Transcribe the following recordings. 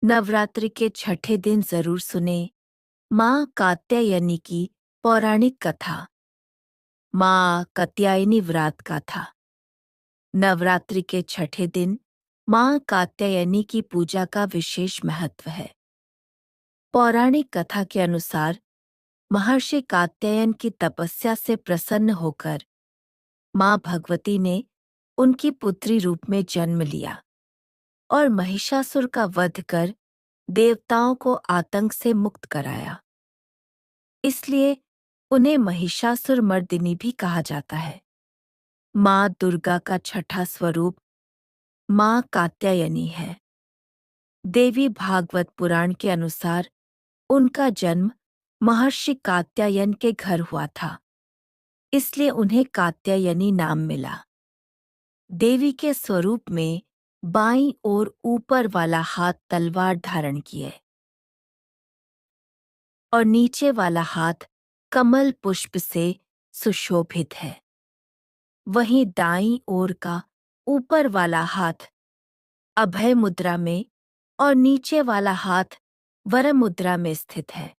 नवरात्रि के छठे दिन जरूर सुने माँ कात्यायनी की पौराणिक कथा। माँ कात्यायनी व्रत कथा। नवरात्रि के छठे दिन माँ कात्यायनी की पूजा का विशेष महत्व है। पौराणिक कथा के अनुसार महर्षि कात्यायन की तपस्या से प्रसन्न होकर माँ भगवती ने उनकी पुत्री रूप में जन्म लिया और महिषासुर का वध कर देवताओं को आतंक से मुक्त कराया। इसलिए उन्हें महिषासुरमर्दिनी भी कहा जाता है। माँ दुर्गा का छठा स्वरूप माँ कात्यायनी है। देवी भागवत पुराण के अनुसार उनका जन्म महर्षि कात्यायन के घर हुआ था, इसलिए उन्हें कात्यायनी नाम मिला। देवी के स्वरूप में बाईं ओर ऊपर वाला हाथ तलवार धारण किए और नीचे वाला हाथ कमल पुष्प से सुशोभित है। वहीं दाईं ओर का ऊपर वाला हाथ अभय मुद्रा में और नीचे वाला हाथ वर मुद्रा में स्थित है।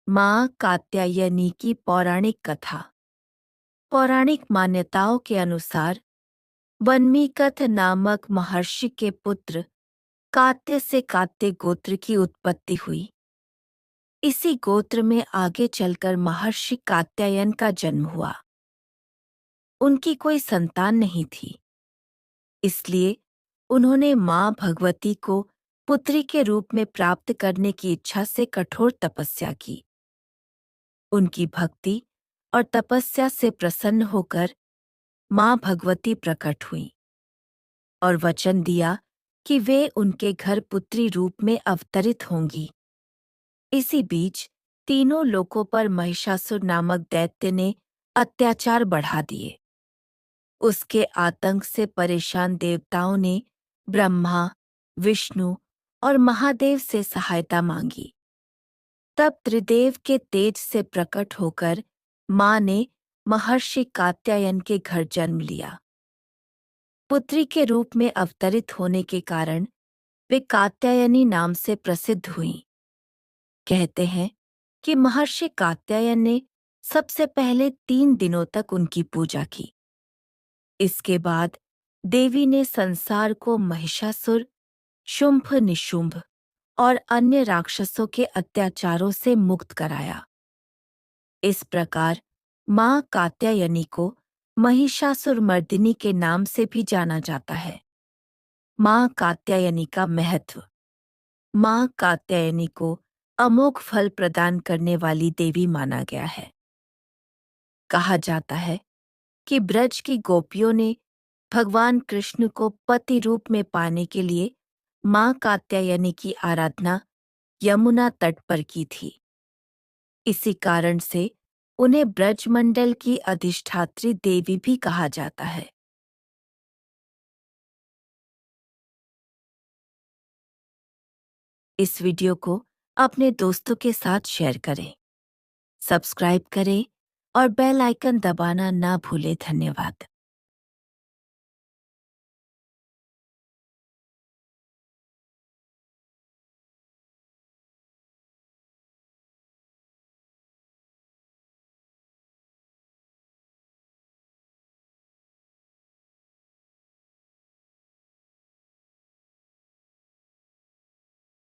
माँ कात्यायनी की पौराणिक कथा। पौराणिक मान्यताओं के अनुसार वन्मीकथ नामक महर्षि के पुत्र कात्य से कात्य गोत्र की उत्पत्ति हुई। इसी गोत्र में आगे चलकर महर्षि कात्यायन का जन्म हुआ। उनकी कोई संतान नहीं थी, इसलिए उन्होंने माँ भगवती को पुत्री के रूप में प्राप्त करने की इच्छा से कठोर तपस्या की। उनकी भक्ति और तपस्या से प्रसन्न होकर माँ भगवती प्रकट हुईं और वचन दिया कि वे उनके घर पुत्री रूप में अवतरित होंगी। इसी बीच तीनों लोकों पर महिषासुर नामक दैत्य ने अत्याचार बढ़ा दिए। उसके आतंक से परेशान देवताओं ने ब्रह्मा, विष्णु और महादेव से सहायता मांगी। तब त्रिदेव के तेज से प्रकट होकर माँ ने महर्षि कात्यायन के घर जन्म लिया। पुत्री के रूप में अवतरित होने के कारण वे कात्यायनी नाम से प्रसिद्ध हुईं। कहते हैं कि महर्षि कात्यायन ने सबसे पहले 3 दिनों तक उनकी पूजा की। इसके बाद देवी ने संसार को महिषासुर, शुंभ निशुंभ और अन्य राक्षसों के अत्याचारों से मुक्त कराया। इस प्रकार माँ कात्यायनी को महिषासुरमर्दिनी के नाम से भी जाना जाता है। माँ कात्यायनी का महत्व। माँ कात्यायनी को अमोघ फल प्रदान करने वाली देवी माना गया है। कहा जाता है कि ब्रज की गोपियों ने भगवान कृष्ण को पति रूप में पाने के लिए माँ कात्यायनी की आराधना यमुना तट पर की थी। इसी कारण से उन्हें ब्रजमंडल की अधिष्ठात्री देवी भी कहा जाता है। इस वीडियो को अपने दोस्तों के साथ शेयर करें, सब्सक्राइब करें और बेल आइकन दबाना ना भूलें। धन्यवाद।